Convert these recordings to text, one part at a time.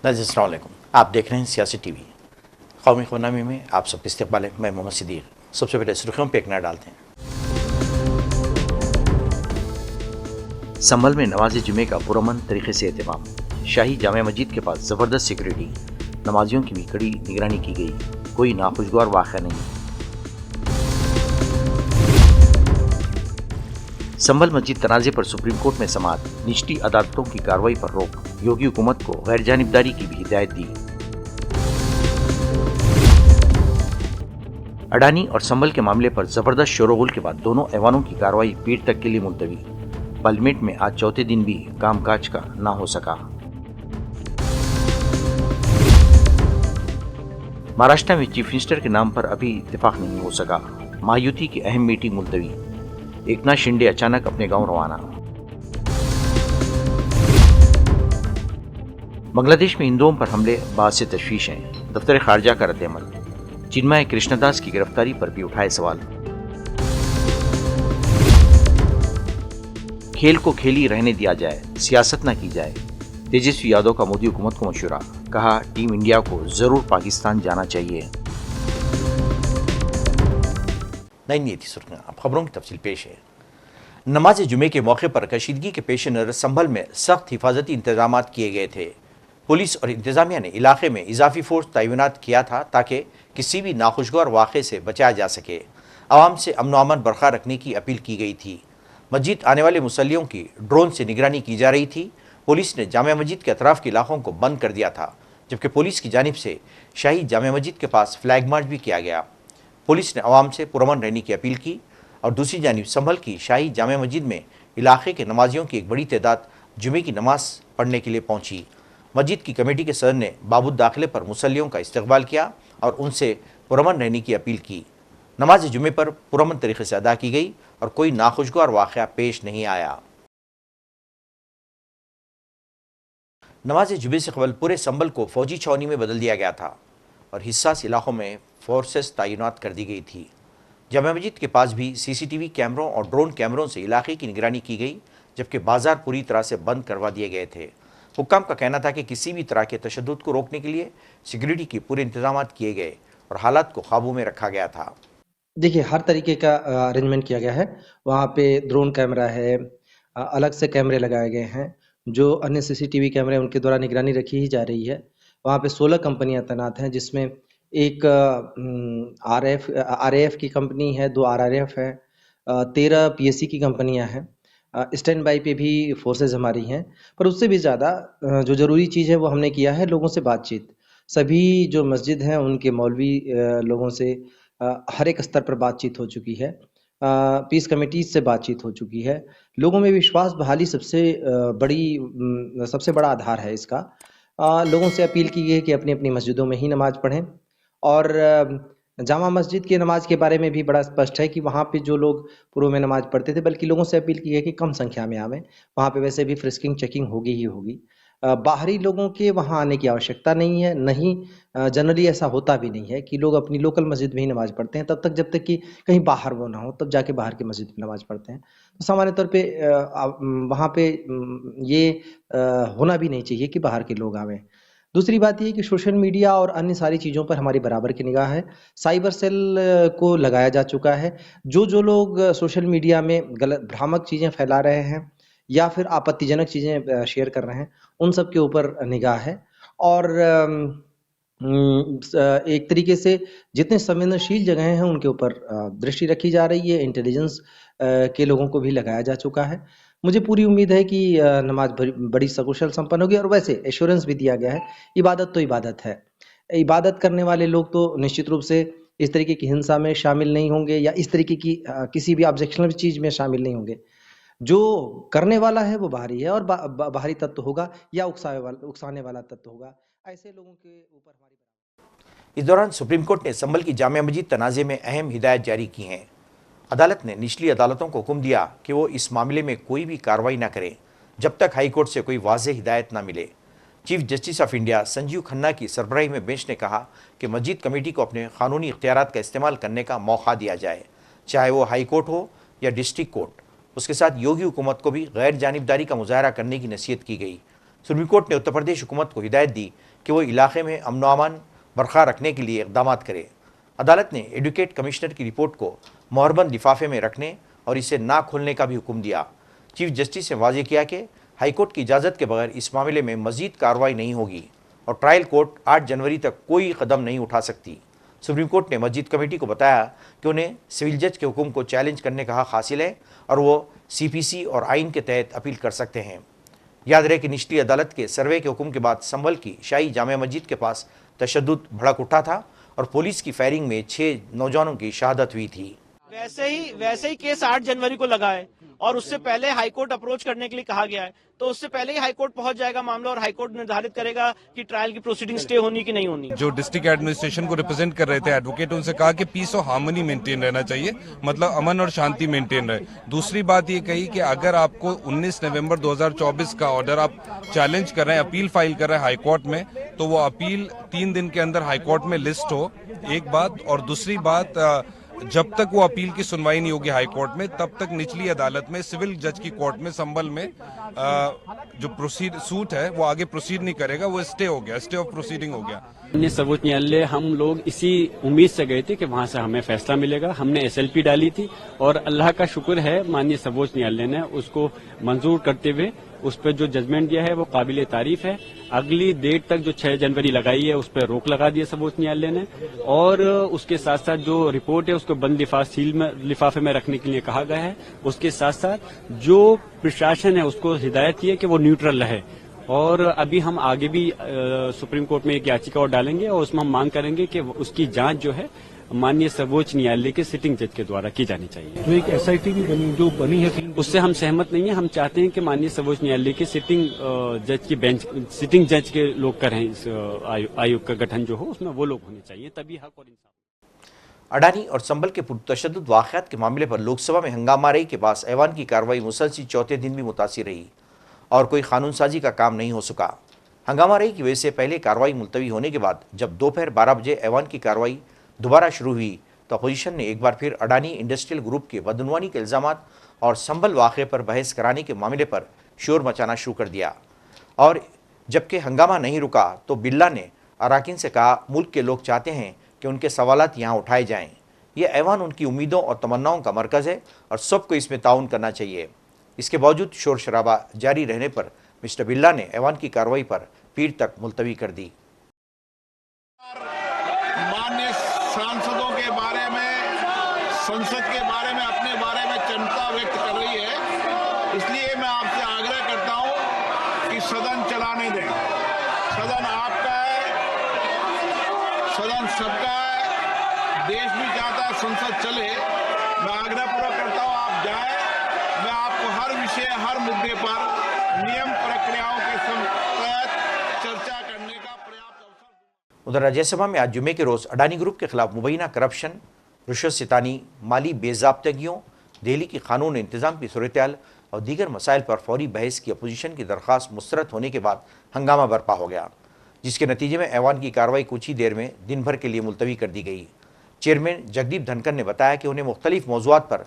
नाज़रीन अस्सलाम वालेकुम। आप देख रहे हैं सियासी टीवी। कौमी खुनामी में आप सबका इस्तकबाल है। मैं मोहम्मद सिद्दीक। सबसे पहले सुर्खियों पर एक नज़र डालते हैं। संभल में नमाज जुमे का पुरअमन तरीके से एहतमाम। शाही जामे मस्जिद के पास ज़बरदस्त सिक्योरिटी, नमाजियों की भी कड़ी निगरानी की गई। कोई नाखुशगवार वाक़या नहीं। संभल मस्जिद तनाज़े पर सुप्रीम कोर्ट में समाअत। निचली अदालतों की कार्रवाई पर रोक। योगी हुकूमत को गैर जानिबदारी की भी हिदायत दी। अडानी और संभल के मामले पर जबरदस्त शोरगुल के बाद दोनों ऐवानों की कार्रवाई पीर तक के लिए मुलतवी। पार्लियामेंट में आज चौथे दिन भी कामकाज का ना हो सका। महाराष्ट्र में चीफ मिनिस्टर के नाम पर अभी इत्तेफाक नहीं हो सका। महायुति की अहम मीटिंग मुलतवी। एकनाथ शिंदे अचानक अपने गांव रवाना। बांग्लादेश में हिंदुओं पर हमले बात से तशवीश हैं। दफ्तर खारजा का रद्द-ए-अमल। चिन्मय कृष्णदास की गिरफ्तारी पर भी उठाए सवाल। खेल को खेल ही रहने दिया जाए, सियासत न की जाए। तेजस्वी यादव का मोदी हुकूमत को मशवरा। कहा टीम इंडिया को जरूर पाकिस्तान जाना चाहिए। नई नीति सुर्खियां। अब खबरों की तफसील पेश है। नमाज जुमे के मौके पर कशीदगी के पेश नज़र संभल में सख्त हिफाजती इंतजाम किए गए थे। पुलिस और इंतजामिया ने इलाके में इजाफी फोर्स तैनात किया था ताकि किसी भी नाखुशगवार वाक़े से बचाया जा सके। आवाम से अमन अमान बरकरार रखने की अपील की गई थी। मस्जिद आने वाले मुसल्लियों की ड्रोन से निगरानी की जा रही थी। पुलिस ने जामे मस्जिद के अतराफ के इलाकों को बंद कर दिया था, जबकि पुलिस की जानिब से शाही जामे मस्जिद के पास फ्लैग मार्च भी किया गया। पुलिस ने आवाम से पुरअमन रहने की अपील की और दूसरी जानिब संभल की शाही जामे मस्जिद में इलाके के नमाजियों की एक बड़ी तादाद जुमे की नमाज पढ़ने के लिए पहुंची। मस्जिद की कमेटी के सदर ने बाबूद दाखिले पर मुसल्लियों का इस्तकबाल किया और उनसे पुरअमन रहने की अपील की। नमाज जुमे पर पुरअमन तरीके से अदा की गई और कोई नाखुशगवार वाक़या पेश नहीं आया। नमाज जुमे से कबल पूरे संभल को फौजी छावनी में बदल दिया गया था और हिस्सास इलाकों में फोर्सेस तैनात कर दी गई थी। जामे मस्जिद के पास भी सीसीटीवी कैमरों और ड्रोन कैमरों से इलाके की निगरानी की गई, जबकि बाजार पूरी तरह से बंद करवा दिए गए थे। हुक्काम का कहना था कि किसी भी तरह के तशद्दुद को रोकने के लिए सिक्योरिटी के पूरे इंतजाम किए गए और हालात को काबू में रखा गया था। देखिए, हर तरीके का अरेंजमेंट किया गया है। वहाँ पे ड्रोन कैमरा है, अलग से कैमरे लगाए गए हैं। जो अन्य सीसीटीवी कैमरे हैं उनके द्वारा निगरानी रखी ही जा रही है। वहाँ पे 16 कंपनियां तैनात हैं, जिसमें एक आरएएफ की कंपनी है, 2 आरआरएफ है, 13 पीएससी की कंपनियां हैं। स्टैंड बाई पे भी फोर्सेज हमारी हैं। पर उससे भी ज़्यादा जो ज़रूरी चीज़ है वो हमने किया है लोगों से बातचीत। सभी जो मस्जिद हैं उनके मौलवी लोगों से हर एक स्तर पर बातचीत हो चुकी है। पीस कमेटीज से बातचीत हो चुकी है। लोगों में विश्वास बहाली सबसे बड़ा आधार है इसका। लोगों से अपील की गई है कि अपनी अपनी मस्जिदों में ही नमाज पढ़ें और जामा मस्जिद की नमाज के बारे में भी बड़ा स्पष्ट है कि वहाँ पे जो लोग पूर्व में नमाज पढ़ते थे, बल्कि लोगों से अपील की है कि कम संख्या में आवें। वहाँ पे वैसे भी फ्रिस्किंग चेकिंग होगी ही होगी। बाहरी लोगों के वहाँ आने की आवश्यकता नहीं है। नहीं, जनरली ऐसा होता भी नहीं है कि लोग अपनी लोकल मस्जिद में ही नमाज पढ़ते हैं, तब तक जब तक कि कहीं बाहर वो ना हो, तब जाके बाहर की मस्जिद में नमाज पढ़ते हैं। तो सामान्य तौर पे वहाँ पे ये होना भी नहीं चाहिए कि बाहर के लोग आवें। दूसरी बात ये कि सोशल मीडिया और अन्य सारी चीज़ों पर हमारी बराबर की निगाह है। साइबर सेल को लगाया जा चुका है। जो लोग सोशल मीडिया में गलत भ्रामक चीज़ें फैला रहे हैं या फिर आपत्तिजनक चीज़ें शेयर कर रहे हैं, उन सब के ऊपर निगाह है। और एक तरीके से जितने संवेदनशील जगहें हैं उनके ऊपर दृष्टि रखी जा रही है। इंटेलिजेंस के लोगों को भी लगाया जा चुका है। मुझे पूरी उम्मीद है कि नमाज बड़ी सकुशल संपन्न होगी। और वैसे एश्योरेंस भी दिया गया है, इबादत तो इबादत है। इबादत करने वाले लोग तो निश्चित रूप से इस तरीके की हिंसा में शामिल नहीं होंगे या इस तरीके की किसी भी ऑब्जेक्शनल चीज़ में शामिल नहीं होंगे। जो करने वाला है वो बाहरी है और बाहरी तत्व होगा या उकसाने वाला तत्व होगा। ऐसे लोगों के ऊपर हमारी। इस दौरान सुप्रीम कोर्ट ने संभल की जामे मस्जिद तनाज़े में अहम हिदायत जारी की हैं। अदालत ने निचली अदालतों को हुक्म दिया कि वो इस मामले में कोई भी कार्रवाई न करें जब तक हाई कोर्ट से कोई वाज़ेह हिदायत न मिले। Chief justice of India Sanjeev Khanna की सरबराही में बेंच ने कहा कि मस्जिद कमेटी को अपने कानूनी इख्तियारात का इस्तेमाल करने का मौका दिया जाए, चाहे वो हाई कोर्ट हो या डिस्ट्रिक्ट कोर्ट। उसके साथ योगी हुकूमत को भी गैर जानिबदारी का मुजाहरा करने की नसीहत की गई। सुप्रीम कोर्ट ने उत्तर प्रदेश हुकूमत को हिदायत दी कि वो इलाके में अमन व अमान बरकरार रखने के लिए इकदाम करे। अदालत ने एडवोकेट कमिश्नर की रिपोर्ट को मोहरबंद लिफाफे में रखने और इसे ना खोलने का भी हुक्म दिया। चीफ जस्टिस ने वाजे किया कि हाईकोर्ट की इजाज़त के बगैर इस मामले में मजीद कार्रवाई नहीं होगी और ट्रायल कोर्ट 8 जनवरी तक कोई कदम नहीं उठा सकती। सुप्रीम कोर्ट ने मस्जिद कमेटी को बताया कि उन्हें सिविल जज के हुक्म को चैलेंज करने का हक हासिल है और वो सीपीसी और आइन के तहत अपील कर सकते हैं। याद रहे कि निचली अदालत के सर्वे के हुक्म के बाद संभल की शाही जामे मस्जिद के पास तशद्दुद भड़क उठा था और पुलिस की फायरिंग में 6 नौजवानों की शहादत हुई थी। वैसे ही केस 8 जनवरी को लगा है और उससे पहले हाईकोर्ट अप्रोच करने के लिए कहा गया है, तो उससे पहले ही हाईकोर्ट पहुंच जाएगा मामला और हाईकोर्ट निर्धारित करेगा कि ट्रायल की प्रोसीडिंग स्टे होनी कि नहीं होनी। जो डिस्ट्रिक्ट एडमिनिस्ट्रेशन को रिप्रेजेंट कर रहे थे एडवोकेट, उनसे कहा कि पीस और हार्मनी मेंटेन रहना चाहिए, मतलब अमन और शांति मेंटेन रहे। दूसरी बात ये कही कि अगर आपको 19 नवंबर 2024 का ऑर्डर आप चैलेंज कर रहे हैं, अपील फाइल कर रहे हैं हाईकोर्ट में, तो वो अपील 3 दिन के अंदर हाईकोर्ट में लिस्ट हो, एक बात। और दूसरी बात, जब तक वो अपील की सुनवाई नहीं होगी हाईकोर्ट में, तब तक निचली अदालत में सिविल जज की कोर्ट में संभल में जो सूट है वो आगे प्रोसीड नहीं करेगा, वो स्टे हो गया, स्टे ऑफ प्रोसीडिंग हो गया। माननीय सर्वोच्च न्यायालय हम लोग इसी उम्मीद से गए थे कि वहां से हमें फैसला मिलेगा। हमने एसएलपी डाली थी और अल्लाह का शुक्र है माननीय सर्वोच्च न्यायालय ने उसको मंजूर करते हुए उस पर जो जजमेंट दिया है वो काबिले तारीफ है। अगली डेट तक जो 6 जनवरी लगाई है उस पर रोक लगा दी है सर्वोच्च न्यायालय ने, और उसके साथ साथ जो रिपोर्ट है उसको बंद लिफाफे में रखने के लिए कहा गया है। उसके साथ साथ जो प्रशासन है उसको हिदायत की है कि वो न्यूट्रल रहे। और अभी हम आगे भी सुप्रीम कोर्ट में एक याचिका और डालेंगे और उसमें हम मांग करेंगे कि उसकी जांच जो है माननीय सर्वोच्च न्यायालय के सिटिंग जज के द्वारा की जानी चाहिए। जो एक एसआईटी भी बनी है, उससे हम सहमत नहीं है। हम चाहते हैं कि माननीय सर्वोच्च न्यायालय के सिटिंग जज की बेंच, सिटिंग जज के लोग करें इस आयोग का गठन जो हो, उसमें वो लोग होने चाहिए, तभी हक और इंसाफ। अडानी और संभल के पुरतशद्दुद वाक़यात के मामले पर लोकसभा में हंगामा रही के बाद ऐवान की कार्रवाई मुसलसल चौथे दिन भी मुतासिर रही और कोई कानून साजी का काम नहीं हो सका। हंगामा रही की वजह से पहले कार्रवाई मुलतवी होने के बाद जब दोपहर 12 बजे ऐवान की कार्रवाई दोबारा शुरू हुई तो अपोजिशन ने एक बार फिर अडानी इंडस्ट्रियल ग्रुप के बदनवानी के इल्ज़ामात और संभल वाक़े पर बहस कराने के मामले पर शोर मचाना शुरू कर दिया। और जबकि हंगामा नहीं रुका तो बिल्ला ने अराकीन से कहा, मुल्क के लोग चाहते हैं कि उनके सवालात यहाँ उठाए जाएँ। ये ऐवान उनकी उम्मीदों और तमन्नाओं का मरकज़ है और सबको इसमें ताउन करना चाहिए। इसके बावजूद शोर शराबा जारी रहने पर मिस्टर बिल्ला ने ऐवान की कार्रवाई पर पीर तक मुलतवी कर दी। माननीय सांसदों के बारे में, संसद के बारे में, अपने बारे में चिंता व्यक्त कर रही है, इसलिए मैं आपसे आग्रह करता हूं कि सदन चलाने दें। सदन आपका है, सदन सबका है, देश भी चाहता है संसद चले। मैं आग्रहपूर्वक करता हूं आप जाएं। मैं आपको हर विषय, हर मुद्दे पर नियम प्रक्रियाओं के तहत चर्चा करने का पर्याप्त अवसर। उधर राज्यसभा में आज जुमे के रोज अडानी ग्रुप के खिलाफ मुबैना करप्शन, रिश्वत सितानी, माली बेज़ाब्तगियों, दिल्ली की कानून इंतजाम की सूरत-ए-हाल और दीगर मसाइल पर फौरी बहस की अपोजिशन की दरख्वास्त मुस्तरद होने के बाद हंगामा बरपा हो गया, जिसके नतीजे में ऐवान की कार्रवाई कुछ ही देर में दिन भर के लिए मुलतवी कर दी गई। चेयरमैन जगदीप धनखड़ ने बताया कि उन्हें मुख्तलिफ मौज़ूआत पर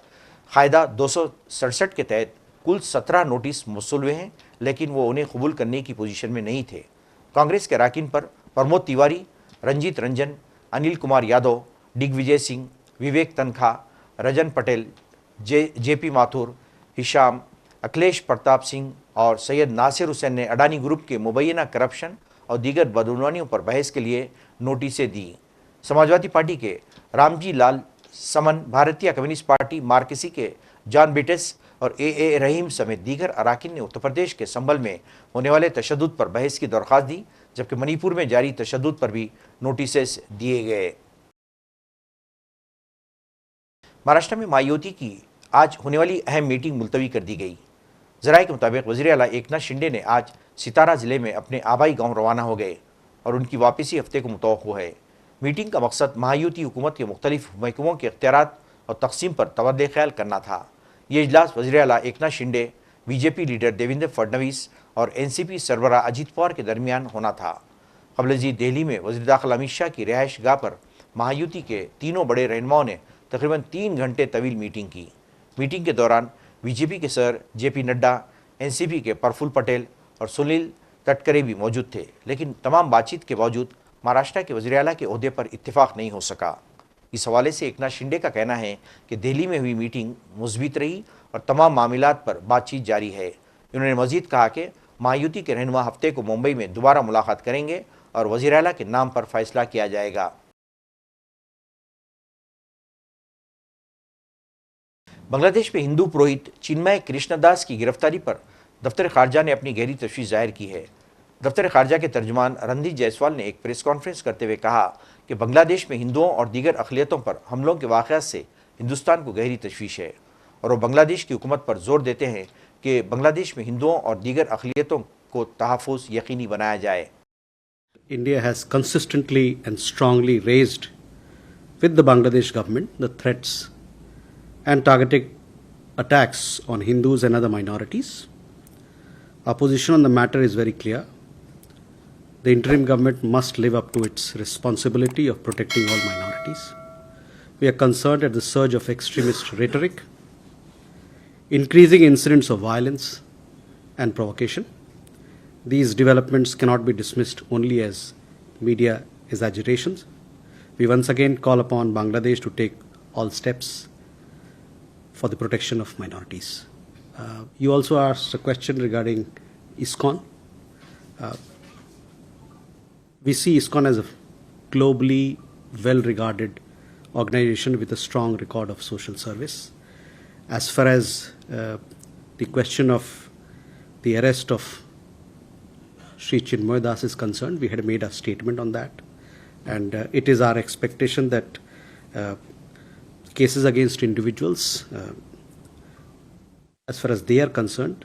कायदा 267 के तहत कुल 17 नोटिस मौसूल हुए हैं, लेकिन वो उन्हें कबूल करने की पोजीशन में नहीं थे। कांग्रेस के अरकान पर प्रमोद तिवारी, रंजीत रंजन, अनिल कुमार यादव, दिग्विजय सिंह, विवेक तनखा, रजन पटेल, जेपी माथुर, हिशाम, अखिलेश प्रताप सिंह और सैयद नासिर हुसैन ने अडानी ग्रुप के मुबैना करप्शन और दीगर बदनवानियों पर बहस के लिए नोटिसें दी। समाजवादी पार्टी के रामजी लाल समन, भारतीय कम्युनिस्ट पार्टी मार्क्सी के जॉन बिटेस और ए रहीम समेत दीगर अरकान ने उत्तर प्रदेश के संभल में होने वाले तशद्दुद पर बहस की दरख्वास्त दी, जबकि मणिपुर में जारी तशद्दुद पर भी नोटिसेस दिए गए। महाराष्ट्र में मायावती की आज होने वाली अहम मीटिंग मुलतवी कर दी गई। ज़राए के मुताबिक वज़ीर आला एकनाथ शिंदे ने आज सितारा ज़िले में अपने आबाई गांव रवाना हो गए और उनकी वापसी हफ्ते को मुतवक्को है। मीटिंग का मकसद मायावती हुकूमत के मुख्तलिफ महकमों के इख्तियारात और तकसीम पर तवज्जो ख्याल करना था। ये इजलास वज़ीर आला एकनाथ शिंदे, बीजेपी लीडर देवेंद्र फडणवीस और एनसीपी सरबराह अजीत पवार के दरमियान होना था। कबल जी दिल्ली में वज़ीर दाखिला अमित शाह की रिहाइश गाह पर मायावती के तीनों बड़े रहनुमाओं ने तकरीबन 3 घंटे तवील मीटिंग की। मीटिंग के दौरान बीजेपी के सर जेपी नड्डा, एनसीपी के प्रफुल्ल पटेल और सुनील तटकरे भी मौजूद थे, लेकिन तमाम बातचीत के बावजूद महाराष्ट्र के वज़ीर आला के ओहदे पर इत्तेफाक नहीं हो सका। इस हवाले से एकनाथ शिंदे का कहना है कि दिल्ली में हुई मीटिंग मुस्बित रही और तमाम मामलात पर बातचीत जारी है। उन्होंने मजीद कहा कि महायुति के रहनुमा हफ्ते को मुंबई में दोबारा मुलाकात करेंगे और वज़ीर आला के नाम पर फैसला किया जाएगा। बांग्लादेश में हिंदू पुरोहित चिन्मय कृष्णदास की गिरफ्तारी पर दफ्तर खारजा ने अपनी गहरी तशवीश जाहिर की है। दफ्तर खारजा के तर्जुमान रणदीप जायसवाल ने एक प्रेस कॉन्फ्रेंस करते हुए कहा कि बांग्लादेश में हिंदुओं और दीगर अक़लियतों पर हमलों के वाक़यात से हिंदुस्तान को गहरी तशवीश है और वो बांग्लादेश की हुकूमत पर जोर देते हैं कि बांग्लादेश में हिंदुओं और दीगर अक़लियतों को तहफ़्फ़ुज़ यकीनी बनाया जाए। India has consistently and strongly raised with the Bangladesh government the threats and targeted attacks on Hindus and other minorities. Our position on the matter is very clear. The interim government must live up to its responsibility of protecting all minorities. We are concerned at the surge of extremist rhetoric, increasing incidents of violence and provocation. These developments cannot be dismissed only as media exaggerations. We once again call upon Bangladesh to take all steps for the protection of minorities. You also asked a question regarding ISKCON. We see ISKCON as a globally well-regarded organization with a strong record of social service. As far as the question of the arrest of Sri Chinmay Das is concerned, we had made a statement on that, and it is our expectation that cases against individuals, as far as they are concerned,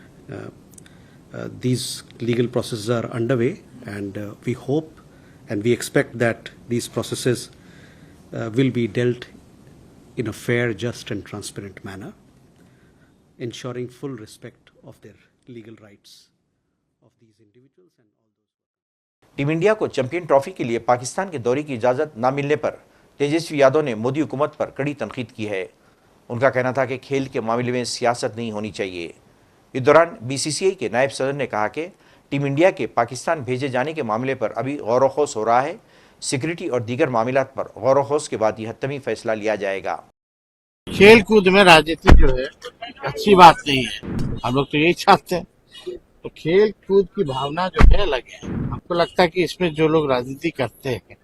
these legal processes are underway, and we hope and we expect that these processes will be dealt in a fair, just and transparent manner, ensuring full respect of their legal rights of these individuals and all those. Team India को champion trophy के लिए पाकिस्तान के दौरे की इजाज़त न मिलने पर तेजस्वी यादव ने मोदी हुकूमत पर कड़ी तनकीद की है। उनका कहना था कि खेल के मामले में सियासत नहीं होनी चाहिए। इस दौरान बीसीसीआई के नायब सदर ने कहा कि टीम इंडिया के पाकिस्तान भेजे जाने के मामले पर अभी गौर व खौस हो रहा है। सिक्योरिटी और दीगर मामलात पर गौर व खौस के बाद यह हतमी फैसला लिया जाएगा। खेल कूद में राजनीति जो है अच्छी बात नहीं है, हम लोग तो यही चाहते हैं। तो खेल कूद की भावना जो है अलग है। हमको लगता है कि इसमें जो लोग राजनीति करते हैं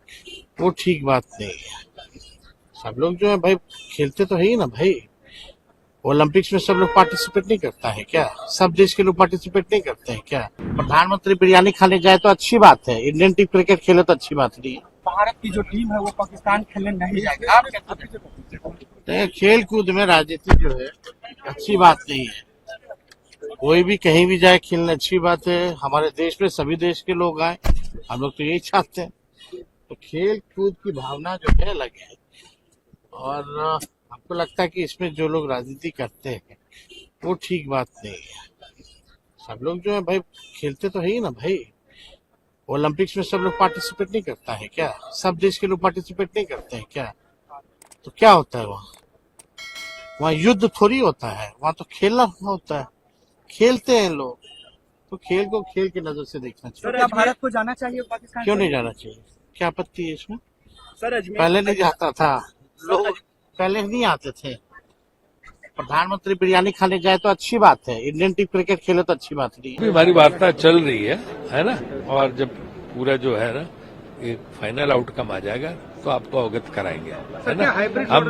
वो ठीक बात नहीं है। सब लोग जो है भाई खेलते तो है ही ना भाई। ओलंपिक्स में सब लोग पार्टिसिपेट नहीं करता है क्या? सब देश के लोग पार्टिसिपेट नहीं करते हैं क्या? प्रधानमंत्री बिरयानी खाने जाए तो अच्छी बात है, इंडियन टीम क्रिकेट खेले तो अच्छी बात नहीं है। भारत की जो टीम है वो पाकिस्तान खेलने नहीं जाएगी, आप क्या? खेल कूद में राजनीति जो है अच्छी बात नहीं है। कोई भी कहीं भी जाए खेलने अच्छी बात है। हमारे देश में सभी देश के लोग आए, हम लोग तो यही चाहते हैं। तो खेल कूद की भावना जो है अलग है, और हमको लगता है कि इसमें जो लोग राजनीति करते हैं वो ठीक बात नहीं है। सब लोग जो है भाई खेलते तो है ही ना भाई। ओलंपिक्स में सब लोग पार्टिसिपेट नहीं करता है क्या? सब देश के लोग पार्टिसिपेट नहीं करते हैं क्या? तो क्या होता है वहाँ युद्ध थोड़ी होता है, वहाँ तो खेलना होता है। खेलते हैं लोग, तो खेल को खेल की नजर से देखना चाहिए। क्या भारत को जाना चाहिए पाकिस्तान? क्यों नहीं जाना चाहिए? क्या आपत्ति है इसमें? सर पहले नहीं जाता था, लोग पहले नहीं आते थे। प्रधानमंत्री बिरयानी खाने जाए तो अच्छी बात है, इंडियन टीम क्रिकेट खेले तो अच्छी बात नहीं है। हमारी वार्ता चल रही है ना, और जब पूरा जो है ना एक फाइनल आउटकम आ जाएगा तो आपको अवगत कराएंगे, है ना। हम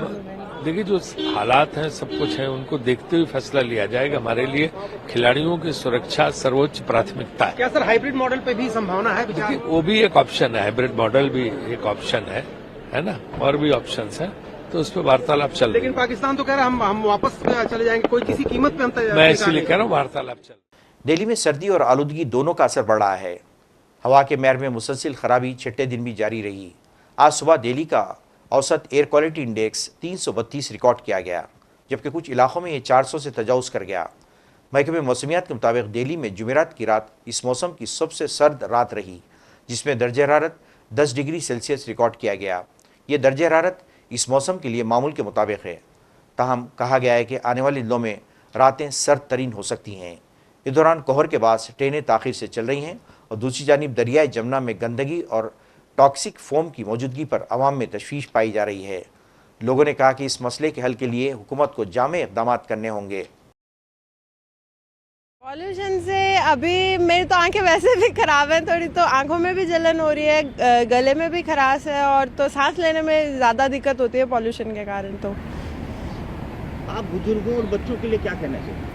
देखिए जो हालात हैं सब कुछ है, उनको देखते हुए फैसला लिया जाएगा। हमारे लिए खिलाड़ियों की सुरक्षा सर्वोच्च प्राथमिकता है। क्या सर हाइब्रिड मॉडल पे भी संभावना है? देखिए वो भी एक ऑप्शन है, हाइब्रिड मॉडल भी एक ऑप्शन है ना, और भी ऑप्शंस हैं, तो उस पर वार्तालाप चल रही है। लेकिन पाकिस्तान तो कह रहा है हम वापस चले जाएंगे, कोई किसी कीमत पे हम मैं इसीलिए कह रहा हूँ वार्तालाप चल। दिल्ली में सर्दी और आलूदगी दोनों का असर बढ़ रहा है। हवा के मैर में मुसलसिल खराबी छठे दिन भी जारी रही। आज सुबह दिल्ली का औसत एयर क्वालिटी इंडेक्स 332 रिकॉर्ड किया गया, जबकि कुछ इलाकों में ये 400 से तजावज़ कर गया। महकमे मौसमियात के मुताबिक दिल्ली में जुमेरात की रात इस मौसम की सबसे सर्द रात रही, जिसमें दर्ज हरारत 10 डिग्री सेल्सियस रिकॉर्ड किया गया। ये दर्ज हरारत इस मौसम के लिए मामूल के मुताबिक है। ताहम कहा गया है कि आने वाले दिनों में रातें सर्द तरीन हो सकती हैं। इस दौरान कोहर के बाद ट्रेनें ताख़ीर से चल रही हैं और दूसरी जानिब दरियाए जमुना में गंदगी और टॉक्सिक फोम की मौजूदगी पर आवाम में तशवीश पाई जा रही है। लोगों ने कहा कि इस मसले के हल के लिए हुकूमत को जामे इक़दाम करने होंगे। पॉल्यूशन से अभी मेरी तो आंखें वैसे भी खराब हैं, थोड़ी तो आंखों में भी जलन हो रही है, गले में भी खराश है और तो सांस लेने में ज़्यादा दिक्कत होती है पॉल्यूशन के कारण। तो आप बुजुर्गों और बच्चों के लिए क्या कहना चाहिए?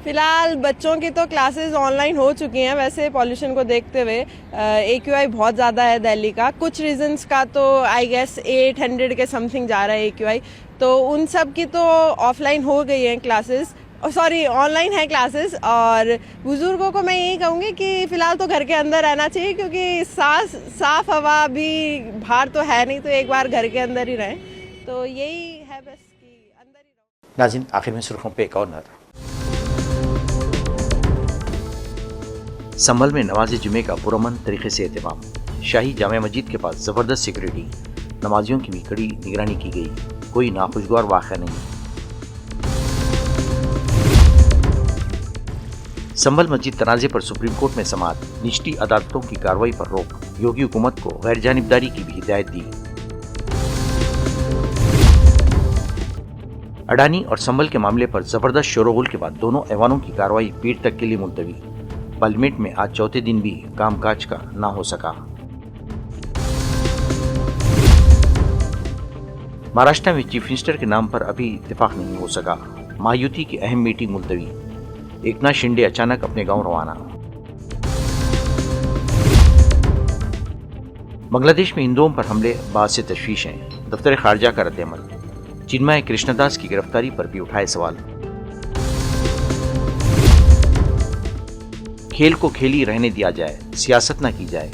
फिलहाल बच्चों की तो क्लासेस ऑनलाइन हो चुकी हैं। वैसे पॉल्यूशन को देखते हुए AQI बहुत ज़्यादा है दिल्ली का, कुछ रीजंस का तो आई गेस 800 के समथिंग जा रहा है AQI, तो उन सब की तो ऑफलाइन हो गई हैं क्लासेस, सॉरी ऑनलाइन है क्लासेस। और बुजुर्गों को मैं यही कहूँगी कि फ़िलहाल तो घर के अंदर रहना चाहिए, क्योंकि साफ हवा भी बाहर तो है नहीं, तो एक बार घर के अंदर ही रहें। तो यही है बस कि अंदर ही रहो। नाज़रीन, आखिर में सुर्खियों पे एक और नज़र। संभल में नमाज जुमे का पुरअमन तरीके से एहतमाम। शाही जामे मस्जिद के पास ज़बरदस्त सिक्योरिटी, नमाजियों की भी कड़ी निगरानी की गई, कोई नाखुशगवार वाक़या नहीं। संभल मस्जिद तनाज़े पर सुप्रीम कोर्ट में समाअत, निचली अदालतों की कार्रवाई पर रोक, योगी हुकूमत को गैर जानिबदारी की भी हिदायत दी। अडानी और संभल के मामले पर जबरदस्त शोरगुल के बाद दोनों ऐवानों की कार्रवाई पीर तक के लिए मुलतवी। पार्लियामेंट में आज चौथे दिन भी कामकाज का ना हो सका। महाराष्ट्र में चीफ मिनिस्टर के नाम पर अभी इत्तेफाक नहीं हो सका। महायुति की अहम मीटिंग मुलतवी। एकनाथ शिंदे अचानक अपने गांव रवाना। बांग्लादेश में हिंदुओं पर हमले बात से तशवीश हैं। दफ्तर खारजा का रद्द-ए-अमल। चिन्मय कृष्णदास की गिरफ्तारी पर भी उठाए सवाल। खेल को खेल ही रहने दिया जाए, सियासत न की जाए।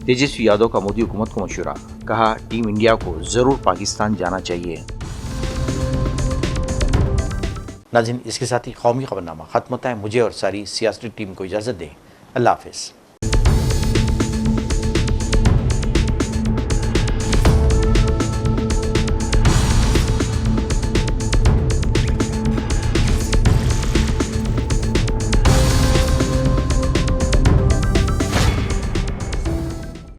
तेजस्वी यादव का मोदी हुकूमत को मशवरा। कहा, टीम इंडिया को जरूर पाकिस्तान जाना चाहिए। नाज़रीन, इसके साथ ही कौमी खबरनामा खत्म होता है। मुझे और सारी सियासती टीम को इजाज़त दें। अल्लाह हाफ़िज़।